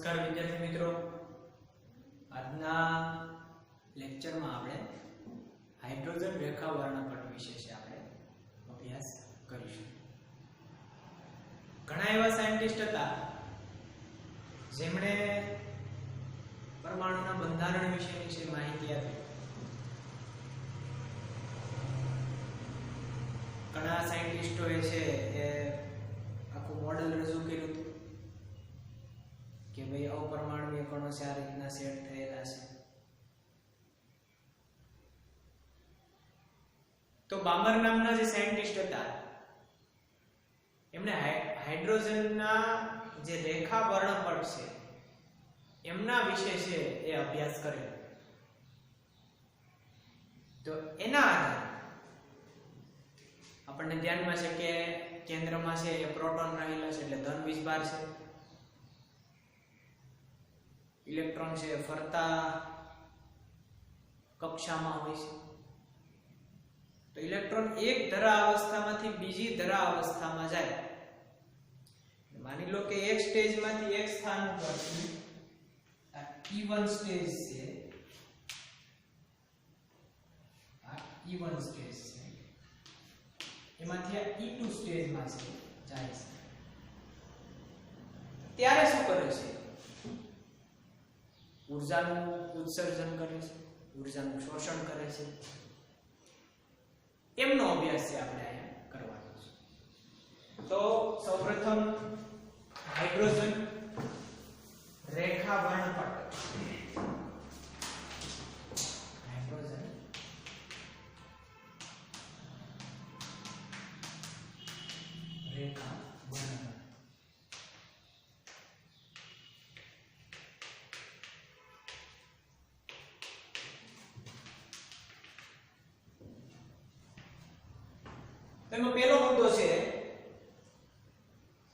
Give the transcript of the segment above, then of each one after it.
નમસ્કાર વિદ્યાર્થી મિત્રો, આજના લેક્ચરમાં આપણે હાઇડ્રોજન રેખા વર્ણપટ વિશે આપણે અભ્યાસ કરીશું. ઘણા એવા સાયન્ટિસ્ટ હતા જેમણે પરમાણુના બંધારણ વિશેની માહિતી આપી. ઘણા સાયન્ટિસ્ટોએ છે એ આખું મોડેલ રજૂ કર્યું હતું કે ભાઈ અપરમાણુય કણો છે આ રીતના સેટ થયેલા છે. તો બામર નામના જે સાયન્ટિસ્ટ હતા એમણે હાઇડ્રોજનના જે રેખા વર્ણપટ છે એમના વિશે છે એ અભ્યાસ કર્યો. તો એના આધારે આપણને ધ્યાનમાં છે કે કેન્દ્રમાં છે એ પ્રોટોન રહેલા છે એટલે ધન વીજભાર છે. ઇલેક્ટ્રોન છે ફરતા કક્ષામાં હોય છે. તો ઇલેક્ટ્રોન એક ધરા અવસ્થામાંથી બીજી ધરા અવસ્થામાં જાય. માની લો કે એક સ્ટેજમાંથી એક સ્થાન ઉપરથી આ E1 સ્ટેજ છે, આ E1 સ્ટેજ છે, એમાંથી આ E2 સ્ટેજમાં છે જાય છે. ત્યારે શું કરે છે? ઊર્જાનું ઉત્સર્જન કરે છે, ઊર્જાનું શોષણ કરે છે. એમનો અભ્યાસ છે આપણે અહીંયા કરવાનો છે. તો સૌપ્રથમ હાઇડ્રોજન રેખા વર્ણપટ, હાઇડ્રોજન રેખા વર્ણપટ. તેમાં પહેલો મુદ્દો છે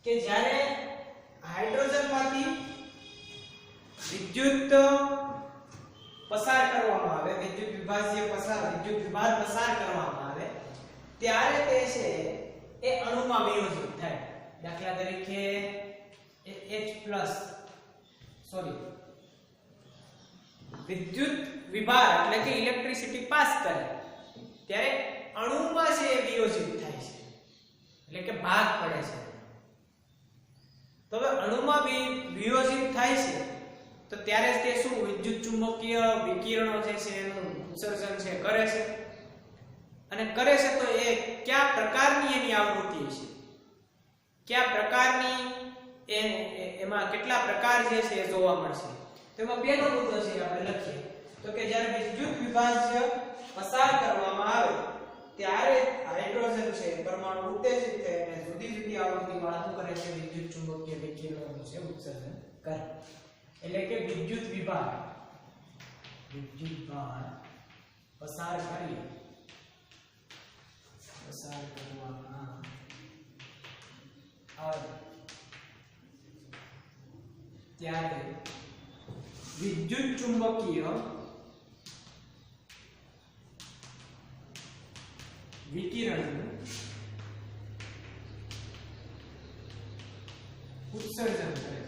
કે જ્યારે હાઇડ્રોજનમાંથી વિદ્યુત પસાર કરવામાં આવે, વિદ્યુત વિભાર પસાર કરવામાં આવે ત્યારે તે છે એ અણુમાં વિયોજિત થાય. દાખલા તરીકે વિદ્યુત વિભાર એટલે કે ઇલેક્ટ્રિસિટી પાસ કરે ત્યારે અણુમાં છે એ વિયોજિત થાય છે, એટલે કે ભાગ પડે છે. તો હવે અણુમાં વિયોજિત થાય છે તો ત્યારે તે શું વિદ્યુત ચુંબકીય વિકિરણો જે છે એનું ઉત્સર્જન છે કરે છે. અને કરે છે તો એ કયા પ્રકારની એની આવૃત્તિ છે, કયા પ્રકારની એમાં કેટલા પ્રકાર જે છે એ જોવા મળશે. તેમાં પહેલો મુદ્દો છે આપણે લખીએ તો કે જ્યારે વિદ્યુત વિભાજ્ય પસાર કરવામાં આવે ત્યારે હાઇડ્રોજન છે પરમાણુ ઉત્તેજિત થઈને જુદી જુદી આવૃત્તિ વાળા શું કરે છે? વિદ્યુત ચુંબકીય વિકિરણોનું છે ઉત્સર્જન કરે. એટલે કે વિદ્યુત વિભાર પસાર કરવામાં આવે ત્યારે વિદ્યુત ચુંબકીય વિકિરણનું ઉત્સર્જન કરે છે.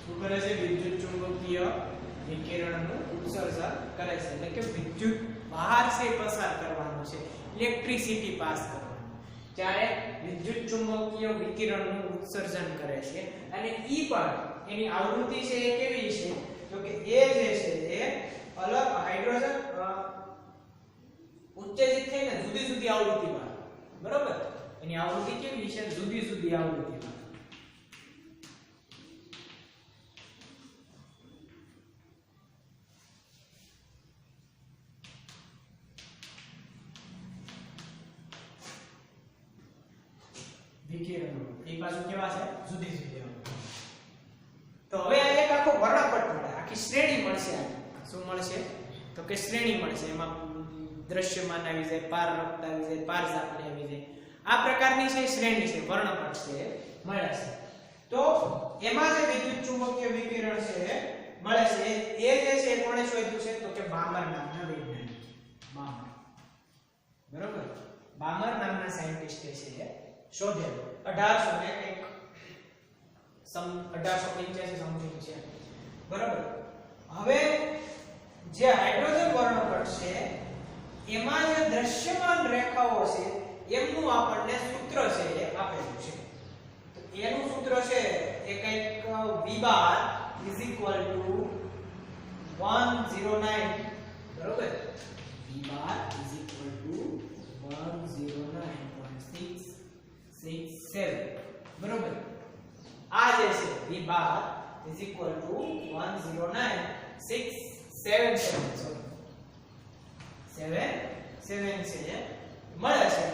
શું કરે છે? વિદ્યુત ચુંબકીય વિકિરણનું ઉત્સર્જન કરે છે. એટલે કે વિદ્યુત બહાર સે પસાર કરવાનું છે, ઇલેક્ટ્રિસિટી પાસ કરવાનું. ત્યારે વિદ્યુત ચુંબકીય વિકિરણનું ઉત્સર્જન કરે છે. અને ઈ પણ એની આવૃત્તિ છે એ કેવી છે? તો કે એ જે છે એ અલગ હાઇડ્રોજન ઉત્તેજિત થઈને જુદી જુદી આવૃત્તિ વાળા, બરોબર? એની આવૃત્તિ કેવી છે? જુદી જુદી આવૃત્તિ વાળા. વિકિરણો એ પાછું કેવા છે? જુદી જુદી આવૃત્તિ. તો હવે આ એક આખો વર્ણપટ મળે, આખી શ્રેણી મળશે. શું મળશે? તો કે શ્રેણી મળશે. એમાં દ્રશ્યમાન આવી જાય, પારરક્ત આવી જાય, પારજાપની આવી જાય. આ પ્રકારની છે શ્રેણી છે, વર્ણપટ છે મળે છે. તો એમાં જે વિદ્યુત ચુંબકીય વિકિરણ છે મળે છે એ જે છે કોણે શોધ્યું છે? તો કે બામર નામના વૈજ્ઞાનિક. બામર, બરોબર? બામર નામના સાયન્ટિસ્ટે છે શોધેલો 1800 ને કંઈક 1885 સમથિંગ છે બરાબર. હવે જે હાઇડ્રોજન વર્ણપટ છે એમાં જે દ્રશ્યમાન રેખાઓ છે એમનું આપણને સૂત્ર છે એ આપેલું છે. તો એનું સૂત્ર છે એ કંઈક V બાર = 109 બરોબર. V બાર = 109.667 બરોબર. આ જે છે V બાર = 109.677 77 મળે છે.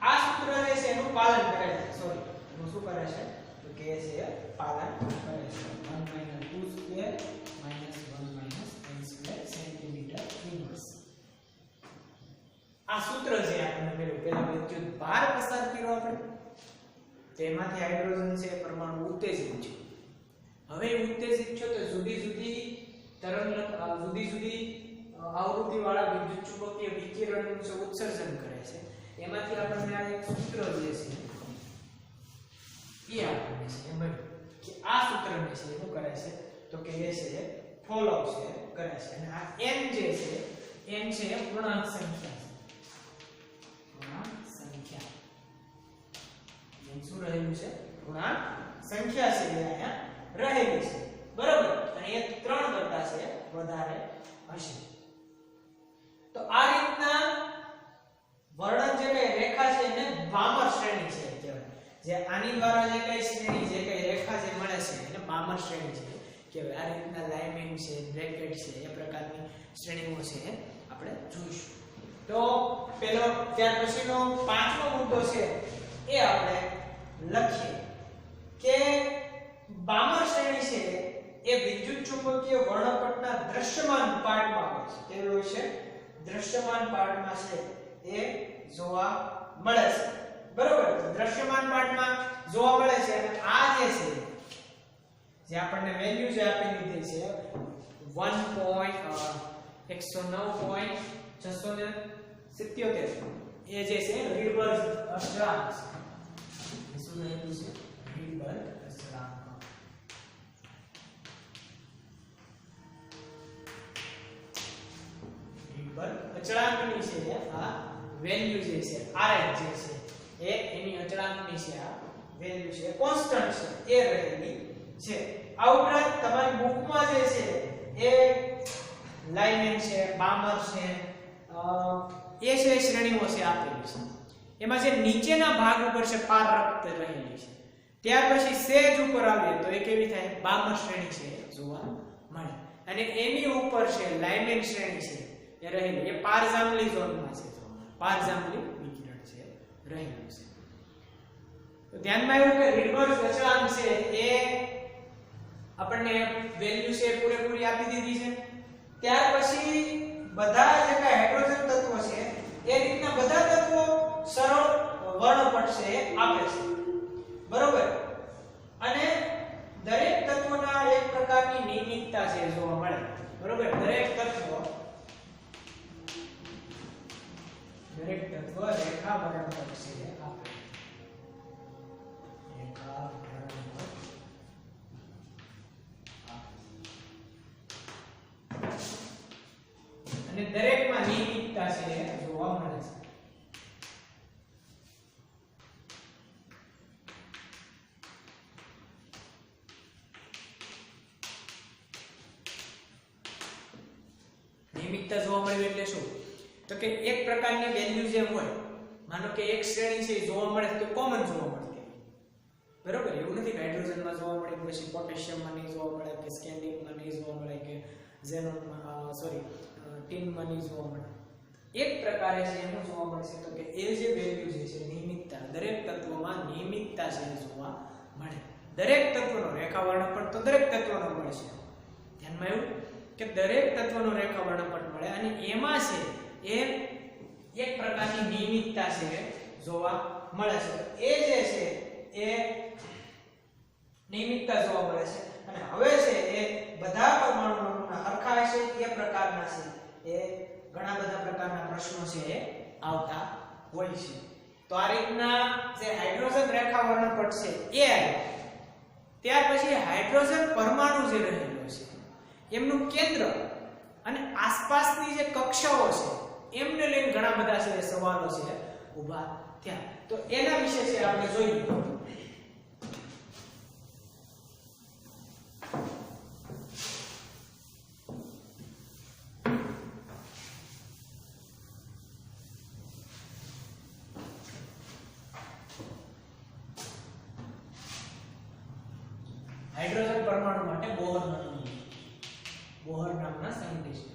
આ સૂત્ર જે છે એનું પાલન કરે છે. સોરી, એનું શું કરે છે તો કે છે પાલન કરે છે. 1 - 2 square - 1 - n square centimetre inverse. આ સૂત્ર છે આપણને પેલા વિદ્યુત ભાર પસાર કર્યો આપણે તેમાંથી હાઇડ્રોજન છે પરમાણુ ઉત્તેજિત છે. હવે ઉત્તેજિત છે તો જુદી જુદી આવૃત્તિ વાળા વિદ્યુત ચુંબકીય વિકિરણનું ઉત્સર્જન કરે છે. એમાંથી આપણને આ એક સૂત્ર જે છે એ આપણને છે એમ કે આ સૂત્રને છે શું કરે છે તો કે એ છે ફોલો છે કરે છે. અને આ n જે છે n છે પૂર્ણાંક સંખ્યા છે. પૂર્ણાંક સંખ્યા n શું રહેલું છે પૂર્ણાંક સંખ્યા છે એ અહીંયા રહેલી છે બરાબર. અને એ 3 કરતા છે વધારે હશે. તો આ રીતના વર્ણન જે કઈ રેખા છે એને બામર શ્રેણી છે કહેવાય. જે આની દ્વારા જે કઈ શ્રેણી જે કઈ રેખા જે મળે છે એને બામર શ્રેણી છે કહેવાય. આ રીતના લાઇમેન છે બ્રેકેટ છે એ પ્રકારની શ્રેણીઓ છે આપણે જોઈશું. તો પેલો ત્યાર પછીનો પાંચમો મુદ્દો છે એ આપણે લખીએ કે બામર શ્રેણી છે એ વિદ્યુત ચુંબકીય વર્ણપટના દ્રશ્યમાન પાર્ટમાં હોય છે. કેવું હોય છે દ્રશ્યમાન પાર્ટમાં છે એ જોવા મળે છે બરોબર. દ્રશ્યમાન પાર્ટમાં જોવા મળે છે. અને આ જે છે જે આપણને વેલ્યુ જે આપી દીધી છે 1.109.677 એ જે છે રીડબર્ગ અચળાંક છે. શું રહેલું છે રીડબર્ગ અચળાંક. અચળાંકની છે આ વેલ્યુ જે છે RH જે છે એ એની અચળાંકની છે આ વેલ્યુ છે કોન્સ્ટન્ટ છે એ રહેલી છે. આ ઉપરાંત તમારી બુકમાં જે છે એ લાઇમેન છે બામર છે એ છે શ્રેણીઓ છે આપેલી છે. એમાં જે નીચેના ભાગ ઉપર છે પારરક્ત રહેલી છે. ત્યાર પછી સેજ ઉપર આવીએ તો એ કેવી થાય બામર શ્રેણી છે જોવા મળે. અને એની ઉપર છે લાઇમેન શ્રેણી છે એ રહેલી એ પારજાંબલી ઝોનમાં છે. પારજાંબલી વિકિરણ છે રહેલું છે. તો ધ્યાનમાં આવ્યું કે રીડબર્ગ અચળાંક છે એ આપણને વેલ્યુ છે પૂરેપૂરી આપી દીધી છે. ત્યાર પછી બધા જે કઈ હાઇડ્રોજન તત્વો છે એ રીતના બધા તત્વો સરળ વર્ણપટ છે આપે છે બરોબર. અને દરેક તત્વના એક પ્રકારની નિયમિતતા છે જોવા મળે બરોબર. દરેક તત્વ રેખા વર્ણપટ છે આપે. રેખા વર્ણપટ અને દરેકમાં નિયમિતતા છે જોવા મળે છે. નિયમિતતા જોવા મળે એટલે શું તો કે એક પ્રકારની વેલ્યુ જે હોય માનો કે એક શ્રેણી છે જોવા મળે તો કોમન જોવા મળે બરોબર. એવું નથી કે હાઇડ્રોજનમાં જોવા મળે પછી પોટેશિયમમાં નહીં જોવા મળે કે સ્કેન્ડિયમમાં નહીં જોવા મળે કે ઝેનોનમાં ટીનમાં નહીં જોવા મળે. એક પ્રકારે છે એનું જોવા મળશે તો કે એ જે વેલ્યુ જે છે નિયમિતતા દરેક તત્વમાં નિયમિતતા છે જોવા મળે. દરેક તત્વનો રેખા વર્ણપટ તો દરેક તત્વનો મળશે. ધ્યાનમાં આવ્યું કે દરેક તત્વનો રેખા વર્ણપટ મળે અને એમાં છે એ એક પ્રકારની નિયમિતતા છે જોવા મળે છે. એ જે છે એ નિયમિતતા જોવા મળે છે. અને હવે છે એ બધા પરમાણુઓના હરખા છે એ પ્રકારના છે એ ઘણા બધા પ્રકારના પ્રશ્નો છે એ આવતા હોય છે. તો આ રીતના જે હાઇડ્રોજન રેખા વર્ણપટ છે એ આવ્યો. ત્યાર પછી હાઇડ્રોજન પરમાણુ જે રહેલો છે એમનું કેન્દ્ર અને આસપાસની જે કક્ષાઓ છે એમને લઈને ઘણા બધા છે સવાલો છે ઊભા થયા. તો એના વિશે છે આપણે જોઈએ. હાઇડ્રોજન પરમાણુ માટે બોહર નામના સાયન્ટિસ્ટ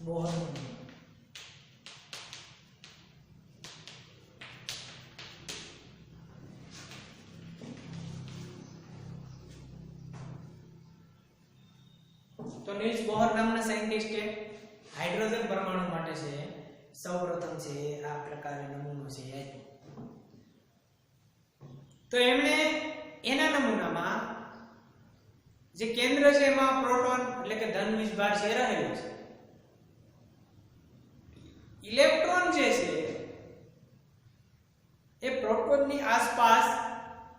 બોહર તો નીલ્સ બોહર નામના સાયન્ટિસ્ટે હાઇડ્રોજન પરમાણુ માટે છે સૌપ્રથમ છે આ પ્રકારે નમૂનો છે આપ્યો. તો એમણે એના નમૂનામાં જે કેન્દ્ર છે એમાં પ્રોટોન એટલે કે ધન વીજભાર છે રહેલો છે. ઇલેક્ટ્રોન જે છે એ પ્રોટોનની આસપાસ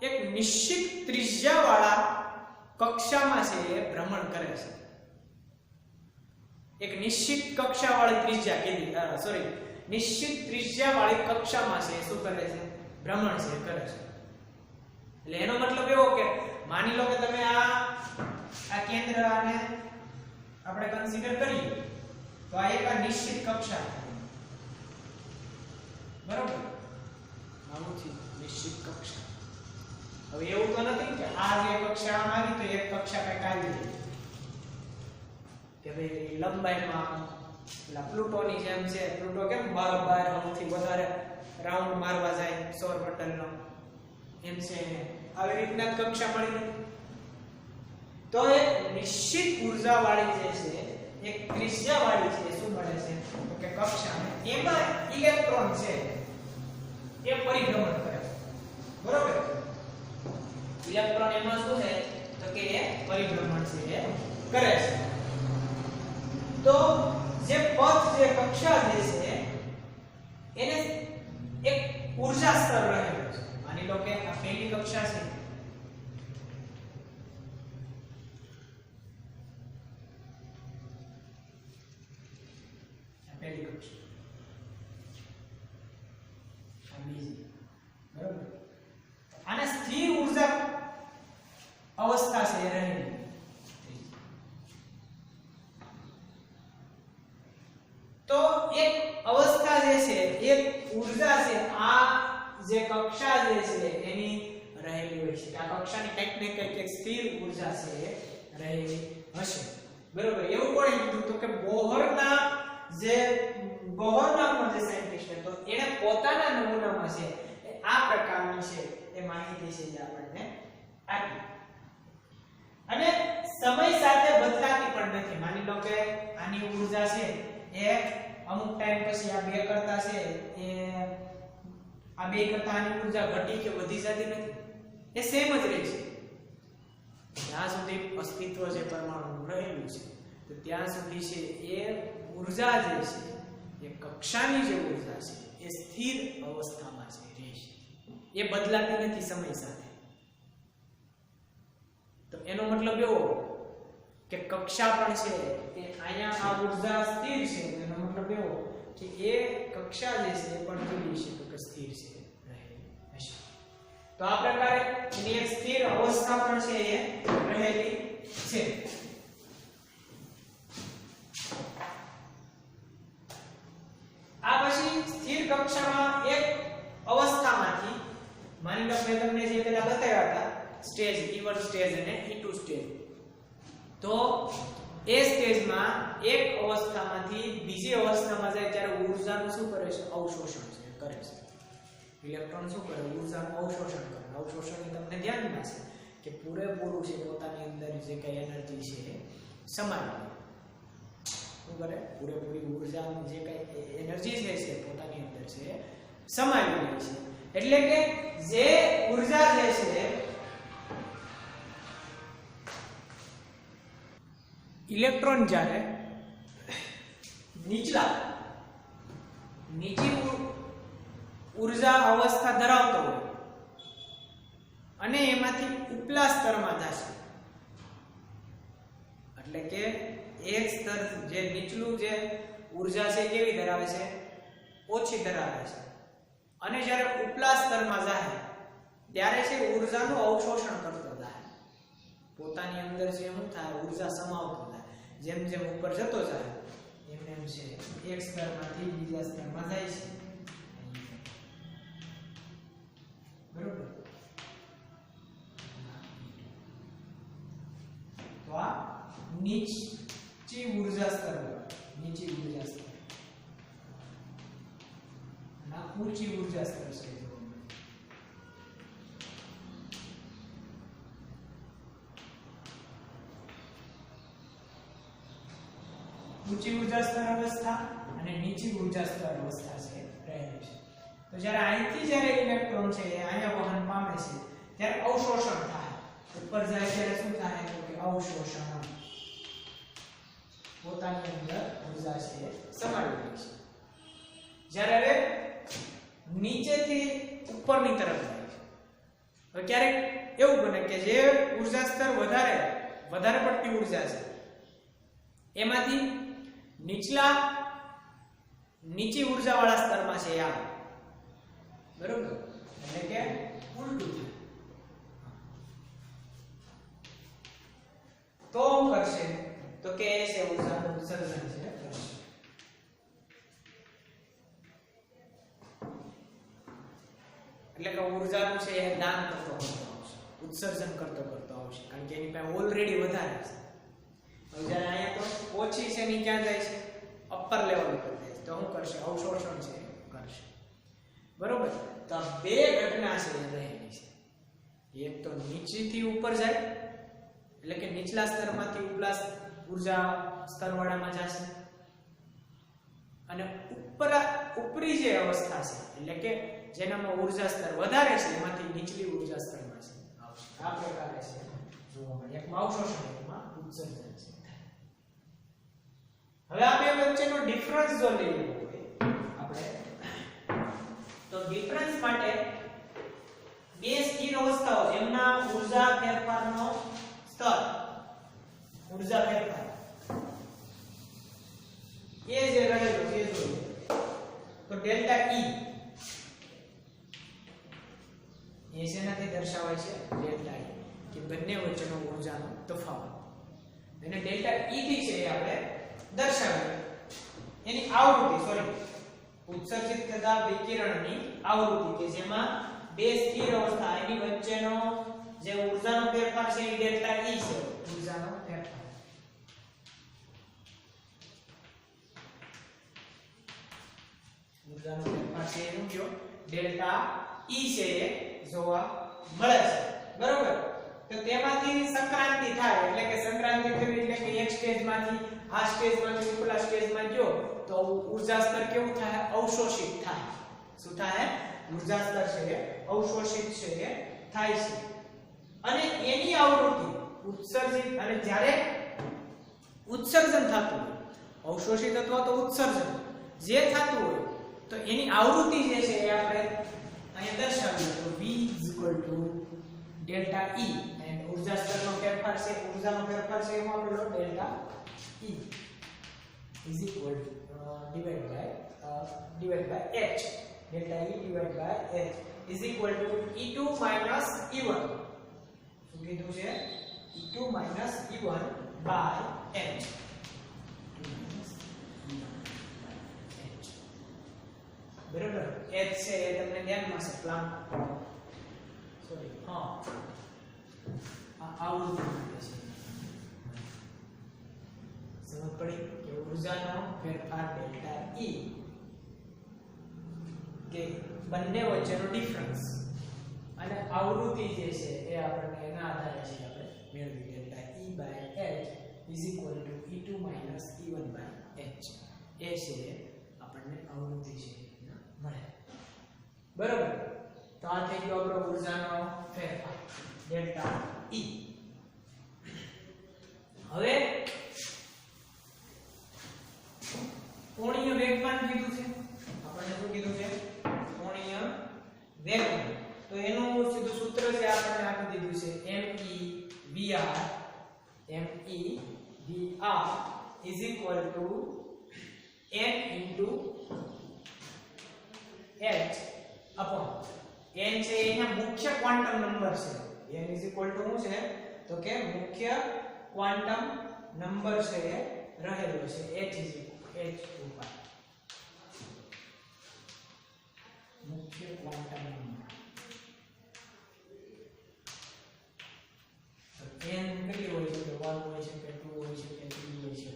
એક નિશ્ચિત ત્રિજ્યાવાળા કક્ષામાં છે એ ભ્રમણ કરે છે. એક નિશ્ચિત કક્ષાવાળી ત્રિજ્યા નિશ્ચિત ત્રિજ્યાવાળી કક્ષામાં છે શું કરે છે ભ્રમણ છે કરે છે. એટલે એનો મતલબ એવો કે માની લો કે તમે આ કેન્દ્ર આને આપણે કન્સિડર કરીએ તો આ એક નિશ્ચિત કક્ષા બરાબર નામથી નિશ્ચિત કક્ષા. હવે એવું તો નથી કે આ જે કક્ષા આવી તો એક કક્ષા કઈ કાઢી દે કે ભાઈ લંબાઈમાં પેલા પ્લુટોની જેમ છે. પ્લુટો કેમ 12 સૌથી વધારે રાઉન્ડ મારવા જાય સૌરમંડળનો એમ છે આવી રીતના કક્ષા મળી નથી. તો એક નિશ્ચિત ઉર્જા વાળી જે છે એક ત્રિજ્યા વાળી છે શું મળે છે તો કે કક્ષા એમાં ઇલેક્ટ્રોન છે એ પરિભ્રમણ કરે છે બરોબર. ઇલેક્ટ્રોન એમાં શું છે તો કે એ પરિભ્રમણ છે એ કરે છે. તો જે પથ જે કક્ષા જે છે એને એક ઊર્જા સ્તર રહેલો છે. માની લો કે આ પહેલી કક્ષા છે બરાબર. આને સ્થિર ઊર્જા અવસ્થા છે રહેલી. તો એક અવસ્થા જે છે એક ઊર્જા છે આ જે કક્ષા જે છે એની રહેલી હોય છે. આ કક્ષાની કંઈક ને કંઈક એક સ્થિર ઊર્જા છે રહેલી હશે બરોબર. એવું કોણે કીધું તો કે બોહર નામનો જે સાયન્ટિસ્ટ હતો એને પોતાના નમૂનામાં છે આ પ્રકારની છે એ માહિતી છે જે આપણને આપી. અને સમય સાથે બદલાતી પણ નથી. માની લો કે આની ઊર્જા છે એ અમુક ટાઈમ પછી આ બે કરતા છે એ આ બે કરતા આની ઊર્જા ઘટી કે વધી જતી નથી. એ સેમ જ રહે છે જ્યાં સુધી અસ્તિત્વ છે પરમાણુ રહેલું છે તો ત્યાં સુધી છે એ ઊર્જા જે છે એ કક્ષાની જે ઊર્જા છે એ સ્થિર અવસ્થામાં છે રહેશે. એ બદલાતી નથી સમય સાથે. તો એનો મતલબ એવો કે કક્ષા પણ છે એ અહીંયા આ ઊર્જા સ્થિર છે. એનો મતલબ એવો કે એ કક્ષા જે છે એ પણ કેવી છે તો કે સ્થિર છે રહેલી હશે. તો આ પ્રકારે એની એક સ્થિર અવસ્થા પણ છે એ રહેલી છે. આ પછી સ્થિર કક્ષામાં એક અવસ્થામાંથી માની લો મેં તમને જે પેલા બતાવ્યા હતા સ્ટેજ E1 સ્ટેજ અને E2 સ્ટેજ. તો એ સ્ટેજમાં એક અવસ્થામાંથી બીજી અવસ્થામાં જાય ત્યારે ઊર્જાનું શું કરે છે અવશોષણ છે કરે છે. ઇલેક્ટ્રોન શું કરે ઊર્જાનું અવશોષણ કરે. અવશોષણની તમને ધ્યાનમાં છે કે પૂરેપૂરું છે પોતાની અંદર જે કઈ એનર્જી છે સમાવી. શું કરે પૂરેપૂરી ઊર્જાની જે કઈ એનર્જી છે પોતાની અંદર છે સમાવી લે છે એટલે કે જે ઊર્જા જે છે ઇલેક્ટ્રોન જ્યારે નીચી ઊર્જા અવસ્થા ધરાવતો હોય અને એમાંથી ઉપલા સ્તરમાં જશે એટલે કે એક સ્તર જે નીચલું જે ઊર્જા છે કેવી ધરાવે છે ઓછી ધરાવે છે અને જ્યારે ઉપલા સ્તરમાં જાય ત્યારે છે ઊર્જાનું અવશોષણ કરતો જાય પોતાની અંદર જે શું થાય ઊર્જા સમાવતો જાય જેમ જેમ ઉપર જતો જાય એમ એમ છે એક સ્તરમાંથી બીજા સ્તરમાં જાય છે બરોબર તો આ નીચી ઊર્જા સ્તર નીચી ઊર્જા સ્તર ના ઊંચી ઊર્જા સ્તર છે ઊંચી ઊર્જા સ્તર અવસ્થા અને નીચી ઊર્જા સ્તર અવસ્થા છે રહેલી છે તો જ્યારે અહીંથી જ્યારે ઇલેક્ટ્રોન છે એ અહીંયા વહન પામે છે ત્યારે અવશોષણ થાય ઉપર જાય ત્યારે શું થાય તો કે અવશોષણ પોતાની અંદર ઊર્જા છે સમાવી લે છે જ્યારે હવે નીચેથી ઉપરની તરફ જાય છે હવે ક્યારેક એવું બને કે જે ઊર્જા સ્તર વધારે પડતી ઊર્જા છે એમાંથી નીચી ઊર્જા વાળા સ્તરમાં છે આ બરોબર એટલે કે ઉલટું થાય તો શું કરશે તો કે એ છે ઊર્જાનું ઉત્સર્જન છે એટલે કે ઊર્જાનું છે એ દાન કરતો આવશે ઉત્સર્જન કરતો આવશે કારણ કે એની પાસે ઓલરેડી વધારે છે હવે જ્યારે અહીંયા તો ઓછી છે ની ક્યાં જાય છે અપર લેવલ ઉપર જાય છે તો શું કરશે અવશોષણ છે કરશે બરોબર તો આ બે ઘટના છે રહેલી છે એક તો નીચેથી ઉપર જાય એટલે કે નીચલા સ્તરમાંથી ઉપલા ઊર્જા સ્તરવાળામાં જશે અને ઉપરી જે અવસ્થા છે એટલે કે જેનામાં ઊર્જા સ્તર વધારે છે એમાંથી નીચલી ઊર્જા સ્તરમાં છે આવશે આ પ્રકારે છે જોવા મળે એકમાં અવશોષણ એકમાં ઉત્સર્જન છે હવે આ બે વચ્ચેનો ડિફરન્સ જો લઈએ આપણે તો ડિફરન્સ માટે બે સ્થિર અવસ્થાઓ જેમના ઊર્જા ફેરફારનો સ્તર ઊર્જા ફેરફાર એ જે રહેલો છે જોઈએ તો ડેલ્ટા ઈ એ શેનાથી દર્શાવાય છે ડેલ્ટા ઈ કે બંને વચ્ચેનો ઊર્જાનો તફાવત એને ડેલ્ટા ઈ થી છે એ આપણે દર્શાવીએ એની આવૃત્તિ ઉત્સર્જિત થતા વિકિરણની આવૃત્તિ કે જેમાં બે સ્થિર અવસ્થા એની વચ્ચેનો જે ઊર્જાનો ફેરફાર છે એ ડેલ્ટા ઈ છે ઊર્જાનો ફેરફાર છે એનું કયો ડેલ્ટા ઈ છે એ જોવા મળે છે બરોબર તો તેમાંથી સંક્રાંતિ થાય એટલે કે સંક્રાંતિ થવી એટલે કે એક સ્ટેજમાંથી આ સ્ટેજમાંથી ઉપલા સ્ટેજમાં ગયો તો ઊર્જા સ્તર કેવું થાય અવશોષિત થાય શું થાય ઊર્જા સ્તર છે એ અવશોષિત છે એ થાય છે અને એની આવૃત્તિ ઉત્સર્જિત અને જ્યારે ઉત્સર્જન થતું હોય અવશોષિત અથવા તો ઉત્સર્જન જે થતું હોય તો એની આવૃત્તિ જે છે એ આપણે અહીંયા દર્શાવીએ તો v ડેલ્ટા E અને ઊર્જા સ્તરનો ફેરફાર છે ઊર્જાનો ફેરફાર છે એમાં આપણો delta E is equal to divided by h delta E divided by h is equal to E2 minus E1 શું કીધું છે E2 minus E1 by h બરાબર h છે એ તમને ધ્યાનમાં છે પ્લાન્ટ સોરી હા આ આવૃત્તિ છે સમજ પડી કે ઊર્જાનો ફેરફાર ડેલ્ટા E કે બંને વચ્ચેનો ડિફરન્સ અને આવૃત્તિ જે છે એ આપણને એના આધારે છે આપણે મેળવી delta E by h is equal to E2 minus E1 by h એ છે આપણને આવૃત્તિ છે મળે બરોબર તો આ થઈ ગયો આપણો ઊર્જાનો ફેરફાર ડેલ્ટા E હવે કોણીય વેગમાન કીધું છે આપણને શું કીધું છે કોણીય વેગમાન તો એનું સીધું સૂત્ર છે આપણને આપી દીધું છે MEVR is equal to n into h upon n છે એના મુખ્ય ક્વોન્ટમ નંબર છે n is equal to શું છે તો કે મુખ્ય ક્વોન્ટમ નંબર છે એ રહેલો છે h2 મુખ્ય ક્વોન્ટમ નંબર n કેટલી હોય છે 1 હોય છે કે 2 હોય છે કે 3 હોય છે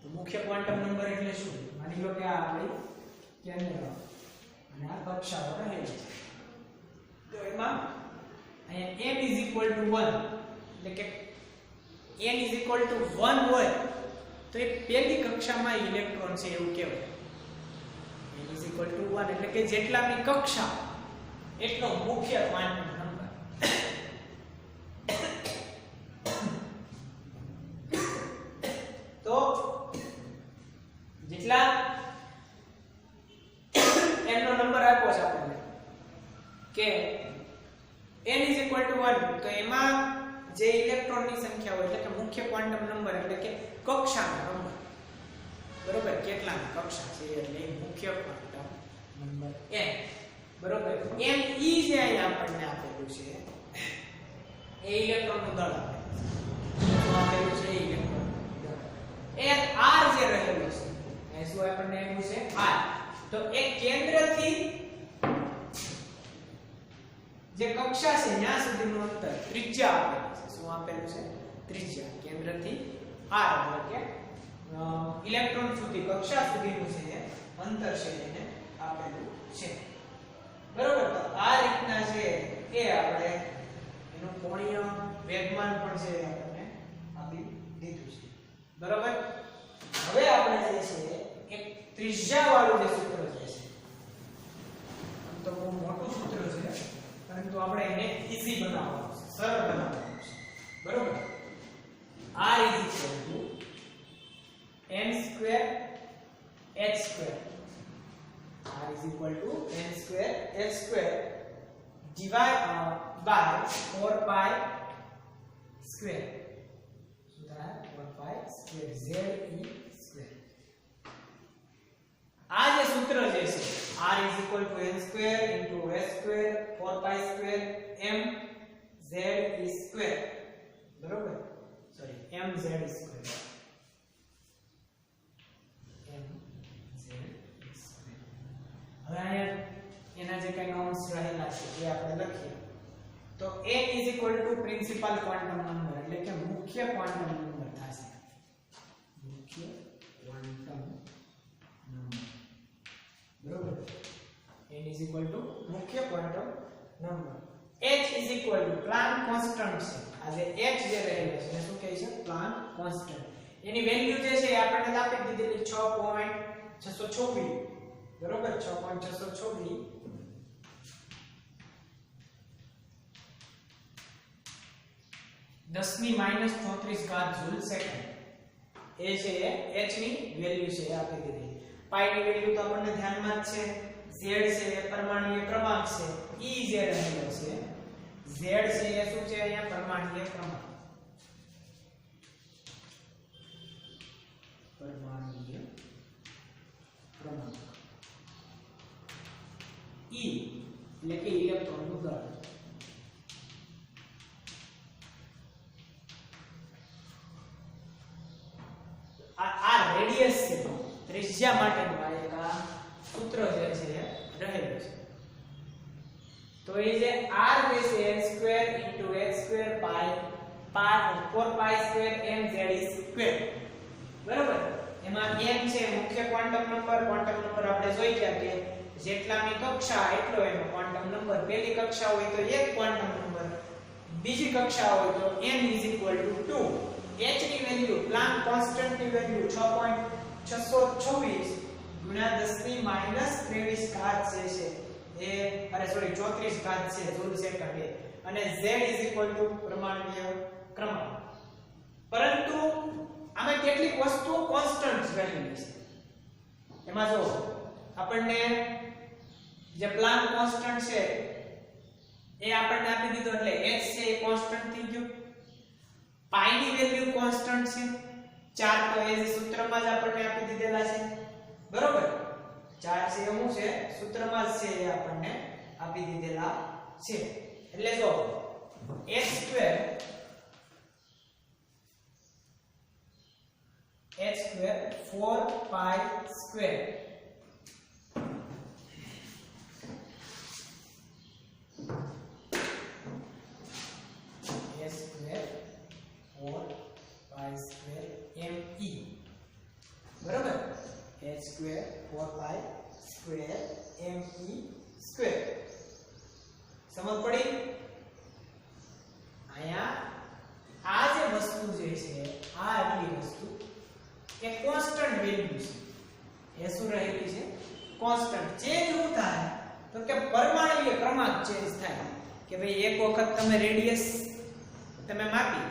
તો મુખ્ય ક્વોન્ટમ નંબર એટલે શું માની લો કે આ આપણી કેન્દ્ર અને આ કક્ષાઓ રહેલી છે તો એમાં અહીંયા n 1 એટલે કે n 1 હોય તો એ પહેલી કક્ષામાં ઇલેક્ટ્રોન છે એવું કહેવાય n 1 એટલે કે જેટલાની કક્ષા એટલો મુખ્ય ક્વોન્ટમ નંબર તો જેટલા n નો નંબર આપ્યો છે આપણને કે n 1 તો એમાં જે ઇલેક્ટ્રોનની સંખ્યા હોય એટલે કે મુખ્ય ક્વોન્ટમ નંબર એટલે કે કક્ષાનો નંબર બરોબર કેટલાની કક્ષા છે એટલે મુખ્ય ક્વોન્ટમ નંબર n બરોબર me જે અહીં આપણને આપેલું છે એ ઇલેક્ટ્રોનનું દળ આપેલું છે ઇલેક્ટ્રોન દળ r જે રહેલું છે એ શું આપણને આપ્યું છે r તો એક કેન્દ્રથી જે કક્ષા છે ત્યાં સુધીનું અંતર ત્રિજ્યા આપેલું છે શું આપેલું છે ત્રિજ્યા કેન્દ્રથી r એટલે કે ઇલેક્ટ્રોન સુધી કક્ષા સુધીનું છે અંતર છે એને આપેલું છે બરોબર તો આ રીતના છે એ આપણે એનું કોણીય વેગમાન પણ છે આપણને આપી દીધું છે બરોબર હવે આપણે જે છે એક ત્રિજ્યા વાળું જે સૂત્ર છે આમ તો બહુ મોટું સૂત્ર છે પરંતુ આપણે એને ઈઝી બનાવવાનું છે સરળ બનાવવાનું છે બરોબર r n square h square r n square h square divide by 4 pi square so that 4 pi square z e square આ જે સૂત્ર જે છે r n square into s square 4 pi square m z e square બરોબર sorry m z square હવે અહીંયા એના જે કઈ નોર્મ્સ રહેલા છે એ આપણે લખીએ તો n પ્રિન્સિપલ ક્વોન્ટમ નંબર એટલે કે મુખ્ય ક્વોન્ટમ નંબર થશે મુખ્ય ક્વોન્ટમ નંબર બરોબર n મુખ્ય quantum number h Planck constant છે આ જે h જે રહેલો છે એને શું કહે છે પ્લાન્ક કોન્સ્ટન્ટ એની વેલ્યુ જે છે આપણને આપી દીધેલી 6.626 બરોબર 6.626 10⁻³ જૂલ સેકન્ડ એ છે h ની વેલ્યુ છે આપી દીધી પાઈ ની વેલ્યુ તો આપણને ધ્યાનમાં જ છે z છે એ પરમાણુય ક્રમાંક છે e જે રહેલો છે z છે એ શું છે અહીંયા પરમાણુય ક્રમાંક પરમાણુય ક્રમાંક e એટલે કે ઇલેક્ટ્રોનનું દળ આ રેડિયસ છે ત્રિજ્યા માટેનું આ એક આ સૂત્ર જે છે રહેલું છે તો એ જે r જે છે n સ્ક્વેર * h સ્ક્વેર પાઈ 4 પાઈ સ્ક્વેર mz સ્ક્વેર બરાબર એમાં n છે મુખ્ય ક્વોન્ટમ નંબર આપણે જોઈ ગયા કે જેટલાની કક્ષા એટલો એનો ક્વોન્ટમ નંબર પહેલી કક્ષા હોય તો એક ક્વોન્ટમ નંબર બીજી કક્ષા હોય તો n = 2 h ની વેલ્યુ પ્લાન્ક કોન્સ્ટન્ટ ની વેલ્યુ 6.626 ગુણ્યા 10 ની -23 ઘાત જે છે એ સોરી 34 ઘાત છે જૂલ સેકન્ડ એ અને z પ્રમાણ્ય ક્રમાંક. પરંતુ આમાં કેટલીક વસ્તુઓ કોન્સ્ટન્ટ રહેલી છે. એમાં જો આપણને જે પ્લાન્ક કોન્સ્ટન્ટ છે એ આપણને આપી દીધો એટલે h છે એ કોન્સ્ટન્ટ થઈ ગયું. પાઈ ની વેલ્યુ કોન્સ્ટન્ટ છે 4 તો એ સૂત્રમાં જ આપણને આપી દીધેલા છે બરોબર. 4 છે એવું છે સૂત્રમાં જ છે એ આપણને આપી દીધેલા છે. એટલે જો h² h² 4π² me બરોબર. h² 4π² me². સમજ પડી? અહીંયા આ જે વસ્તુ જે છે આ આટલી વસ્તુ એ કોન્સ્ટન્ટ વેલ્યુ છે. એ શું રહેલી છે? કોન્સ્ટન્ટ. ચેન્જ શું થાય તો કે પરમાણુય ક્રમાંક ચેન્જ થાય કે ભાઈ એક વખત તમે રેડિયસ તમે માપી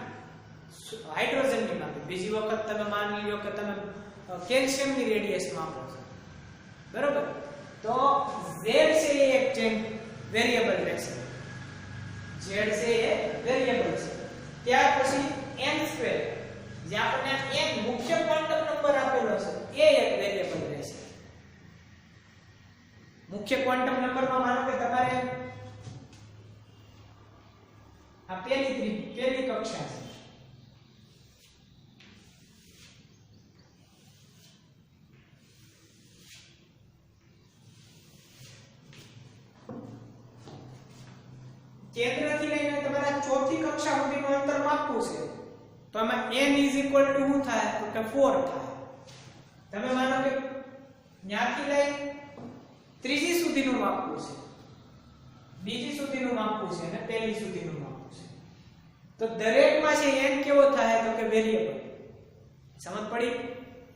હાઇડ્રોજન ની માપી, બીજી વખત તમે માની લ્યો કે તમે કેલ્શિયમ ની રેડિયસ માપો છો બરોબર. તો z છે એ એક ચેન્જ વેરીએબલ રહેશે. z છે એ વેરીએબલ છે. ત્યાર પછી n² જે આપણને n મુખ્ય ક્વોન્ટમ નંબર આપેલો છે એ એક વેરીએબલ રહેશે. મુખ્ય ક્વોન્ટમ નંબરમાં માનો કે તમારે આ પહેલી કક્ષા છે. કેન્દ્રથી લઈને તમારા ચોથી કક્ષા સુધીનું અંતર માપવું છે તો આમાં n શું થાય તો કે 4 થાય. તમે માનો કે ત્યાંથી લઈ ત્રીજી સુધીનું માપવું છે, બીજી સુધીનું માપવું છે અને પહેલી સુધીનું માપવું છે તો દરેકમાં છે n કેવો થાય તો કે વેરીએબલ. સમજ પડી?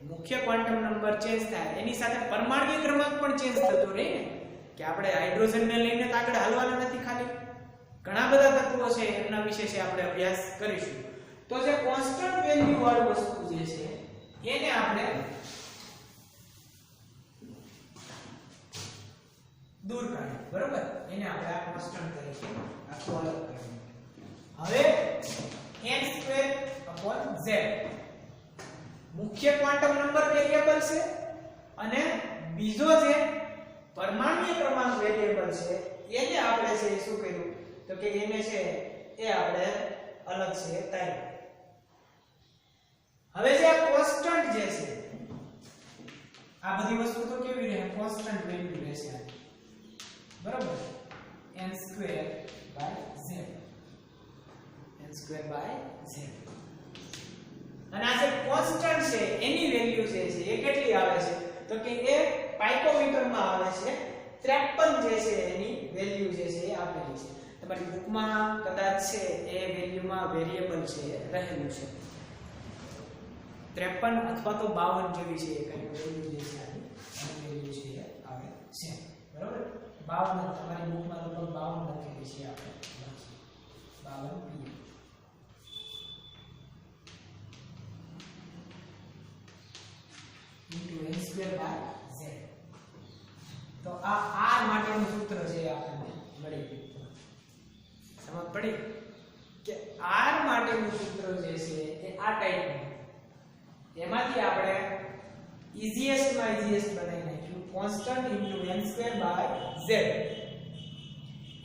મુખ્ય ક્વોન્ટમ નંબર ચેન્જ થાય એની સાથે પરમાણ્વીય ક્રમાંક પણ ચેન્જ થતો રહે ને કે આપણે હાઇડ્રોજનને લઈને તો આગળ હાલવાના નથી. ખાલી ઘણા બધા તત્વો છે એમના વિશે છે આપણે અભ્યાસ કરીશું. તો જે કોન્સ્ટન્ટ વેલ્યુ વાળું વસ્તુ જે છે એને આપણે દૂર કાઢીએ બરોબર. એને આપણે આ કોન્સ્ટન્ટ તરીકે આખું અલગ કરીએ. હવે n²/z મુખ્ય ક્વોન્ટમ નંબર વેરીએબલ છે અને બીજો જે પરમાણ્વીય ક્રમાંક વેરીએબલ છે એને આપણે છે શું કર્યું તો કે એને છે એ આપણે અલગ છે તારી. હવે જે આ કોન્સ્ટન્ટ જે છે આ બધી વસ્તુ તો કેવી રહે કોન્સ્ટન્ટ વેલ્યુ રહેશે બરોબર. n²/z અને આ જે કોન્સ્ટન્ટ છે એની વેલ્યુ જે છે એ કેટલી આવે છે તો કે એ પાઇકોમીટરમાં આવે છે. 53 જે છે એની વેલ્યુ જે છે એ આપેલી છે. તમારી બુકમાં કદાચ છે એ વેલ્યુમાં વેરીએબલ છે રહેલું છે 53 અથવા તો 52 જેવી છે એ કઈ વેલ્યુ જે છે આની વેલ્યુ છે એ આવે છે બરોબર. 52 તમારી બુકમાં લગભગ 52 લખેલી છે આપણે 52 p n²/z. તો આ r માટેનું સૂત્ર છે આપણને મળી ગયું. સમજ પડી કે r માટેનું સૂત્ર જે છે એ આ ટાઈપનું. એમાંથી આપણે ઈઝીએસ્ટ બનાવી નાખ્યું કોન્સ્ટન્ટ n²/z.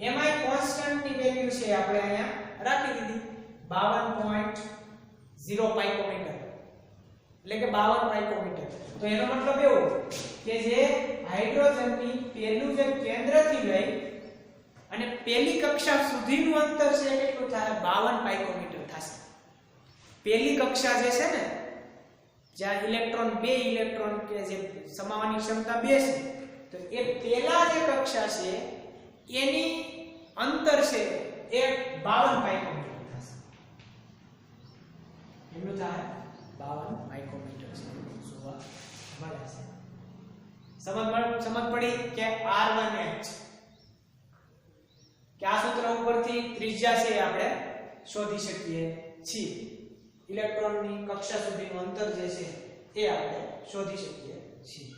એમાં કોન્સ્ટન્ટ ની વેલ્યુ છે આપણે અહીંયા રાખી દીધી 52.0 પાઇકોમીટર એટલે કે 52 પાઇકોમીટર. તો એનો મતલબ એવો કે જે હાઇડ્રોજનની પહેલું જે કેન્દ્રથી લઈ અને પહેલી કક્ષા સુધીનું અંતર છે કેટલું થાય 52 પાઇકોમીટર થશે. પહેલી કક્ષા જે છે ને જ્યાં ઇલેક્ટ્રોન બે ઇલેક્ટ્રોન કે જે સમાવવાની ક્ષમતા 2 છે તો એ પહેલા જે કક્ષા છે એની અંતર છે એ 52 પાઇકોમીટર થશે. કેટલું થાય 52 માઇક્રોમીટર છે જોવા મળે છે. સમજ પડી કે R1h કે આ સૂત્ર ઉપરથી ત્રિજ્યા છે આપણે શોધી શકીએ છીએ. ઇલેક્ટ્રોનની કક્ષા સુધીનું અંતર જે છે એ આપણે શોધી શકીએ છીએ.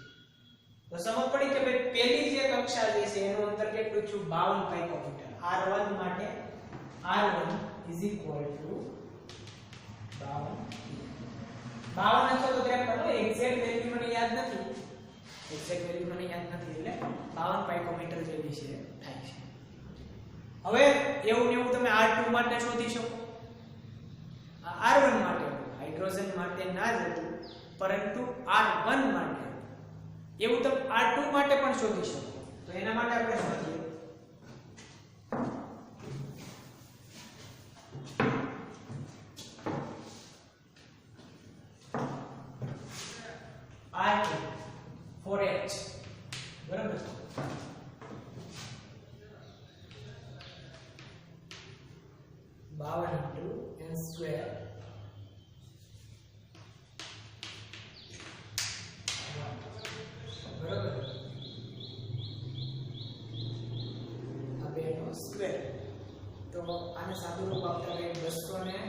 તો સમજ પડી કે ભાઈ પહેલી જે કક્ષા જે છે એનું અંતર કેટલું છે 52 માઇક્રોમીટર. R1 માટે R1 52 52 તો 53 એક્ઝેક્ટ વેલ્યુ મને યાદ નથી એટલે 52 માઇક્રોમીટર જેવી છે થાય છે. હવે એવું ને એવું તમે R2 માટે શોધી શકો. R1 માટે હાઇડ્રોજન માટે ના જ હતું પરંતુ R1 માટે એવું તમે R2 માટે પણ શોધી શકો. તો એના માટે આપણે શોધીએ R2 4h બરાબર. બાવન into n square બરાબર. આ બેનો સ્ક્વેર. તો આને સાદું રૂપ આપતા કંઈક 211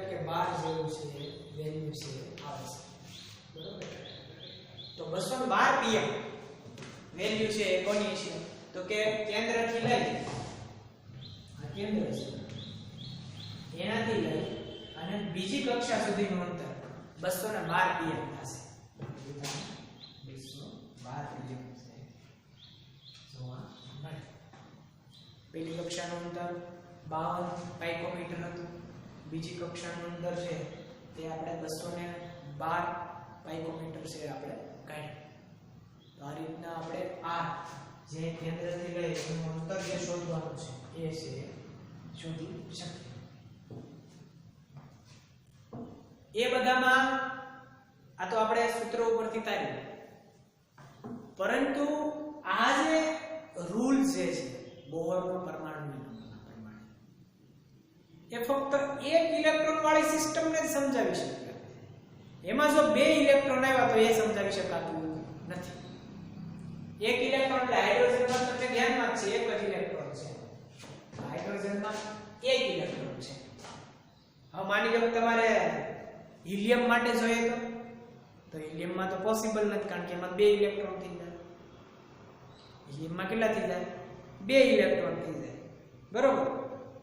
કે 12 જેવું છે વેલ્યુ છે આવે છે બરાબર. તો 212 pm વેલ્યુ છે કોની છે તો કે કેન્દ્રથી લઈ કેન્દ્ર છે એનાથી લઈ અને બીજી કક્ષા સુધીનું અંતર 212 pm થશે. 212 pm છે જોવા મળે. પહેલી કક્ષાનું અંતર 52 પાઇકોમીટર હતું. બીજી કક્ષાનું અંતર છે તે આપણે 212 પાઇકોમીટર છે આપણે કાઢ્યું. તો આ રીતના આપણે આ જે કેન્દ્રથી લઈ એનું અંતર જે શોધવાનું છે એ છે શોધી શકીએ. એ બધામાં આ તો આપણે સૂત્ર ઉપરથી તાર્યું, પરંતુ આ જે રૂલ જે છે બોહરનો પરમાણુ નિયમના પ્રમાણે એ ફક્ત એક ઇલેક્ટ્રોન વાળી સિસ્ટમને જ સમજાવી શકે. એમાં જો બે ઇલેક્ટ્રોન આવ્યા તો એ સમજાવી શકાતું નથી. એક ઇલેક્ટ્રોન એટલે હાઇડ્રોજનમાં તમને ધ્યાનમાં છે એક જ ઇલેક્ટ્રોન છે. હાઇડ્રોજનમાં એક ઇલેક્ટ્રોન છે. હવે માની લો કે તમારે હિલિયમ માટે જોઈએ તો હિલિયમમાં તો પોસિબલ નથી, કારણ કે એમાં બે ઇલેક્ટ્રોન થઈ જાય. હિલિયમમાં કેટલા થઈ જાય? બે ઇલેક્ટ્રોન થઈ જાય બરોબર.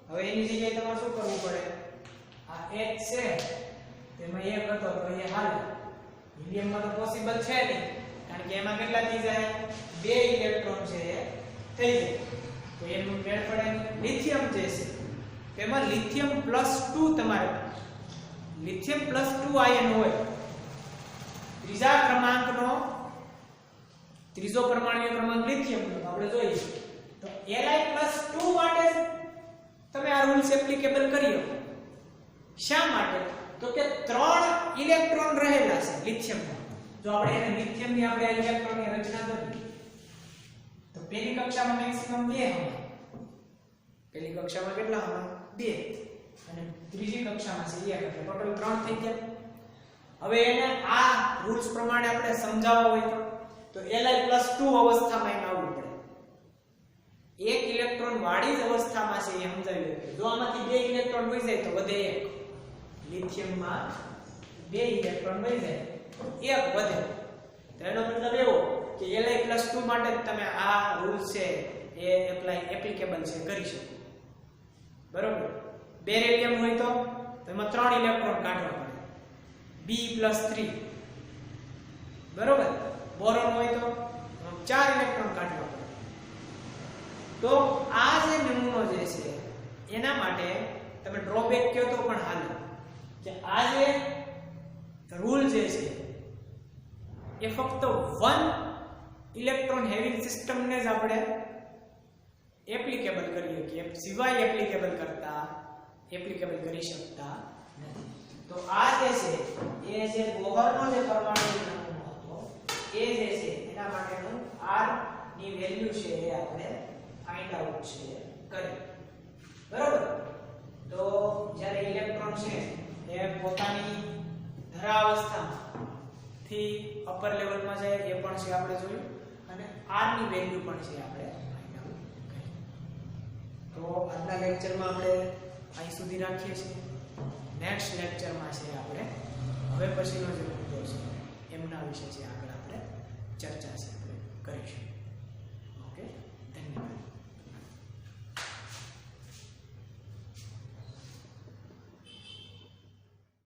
હવે એની જગ્યાએ તમારે શું કરવું પડે? આ એક છે તેમાં એક હતો તો એ હાલ. હિલિયમમાં તો પોસિબલ છે નહીં, કારણ કે એમાં કેટલા થઈ જાય? બે ઇલેક્ટ્રોન છે એ થઈ જાય. તો એનું મેળ પડે. લિથિયમ જે છે તેમાં લિથિયમ +2 તમારે લિથિયમ +2 આયન હોય. ત્રીજા ક્રમાંકનો ત્રીજો પરમાણુય ક્રમાંક લિથિયમનો આપણે જોઈએ તો Li+2 માટે તમે આ રૂલ્સ એપ્લિકેબલ કરી શકો. શા માટે? તો કે 3 ઇલેક્ટ્રોન રહેલા છે લિથિયમમાં. જો આપણે એને લિથિયમની આપણે ઇલેક્ટ્રોનની રચના કરીએ તો પહેલી કક્ષામાં મેક્સિમમ 2 હશે. પહેલી કક્ષામાં કેટલા હશે? 2. અને ત્રીજી કક્ષામાં છે 1, એટલે ટોટલ 3 થઈ ગયા. હવે એને આ રૂલ્સ પ્રમાણે આપણે સમજાવવા હોય તો Li+2 અવસ્થામાં એને આવવું પડે. એક ઇલેક્ટ્રોન વાળી જ અવસ્થામાં છે એ સમજાવી દઈએ. જો આમાંથી 2 ઇલેક્ટ્રોન વહી જાય તો વધે 1. લિથિયમમાં 2 ઇલેક્ટ્રોન વહી જાય 1 વધે. તો એનો મતલબ એવો કે Li+2 માટે તમે આ રૂલ છે એ એપ્લિકેબલ છે કરી શકો બરોબર. બેરિલિયમ હોય તો એમાં 3 ઇલેક્ટ્રોન કાઢવા પડે, B+3 બરોબર. બોરોન હોય તો 4 ઇલેક્ટ્રોન કાઢવા પડે. તો આ જે નમૂનો જે છે એના માટે તમે ડ્રોબેક કહો તો પણ હાલે કે આ જે રૂલ જે છે એ ફક્ત 1 ઇલેક્ટ્રોન હેવી સિસ્ટમને જ આપણે એપ્લિકેબલ કરીએ કે સિવાય એપ્લિકેબલ કરી શકતા નથી. તો આ જે છે એ જે બોહરનો જે પરમાણુ નમૂનો હતો એ જે છે એના માટેનું R ની વેલ્યુ છે એ આપણે ફાઇન્ડ આઉટ છે કરી બરોબર. તો જ્યારે ઇલેક્ટ્રોન છે એ પોતાની ધરાવસ્થાથી અપર લેવલમાં જાય એ પણ છે આપણે જોયું અને r ની વેલ્યુ પણ છે આપણે ફાઇન્ડ આઉટ કરી. તો આજના લેક્ચરમાં આપણે અહીં સુધી રાખીએ છીએ. નેક્સ્ટ લેક્ચરમાં છે આપણે હવે પછીનો જે મુદ્દો છે એમના વિશે છે આગળ આપણે ચર્ચા છે આપણે કરીશું.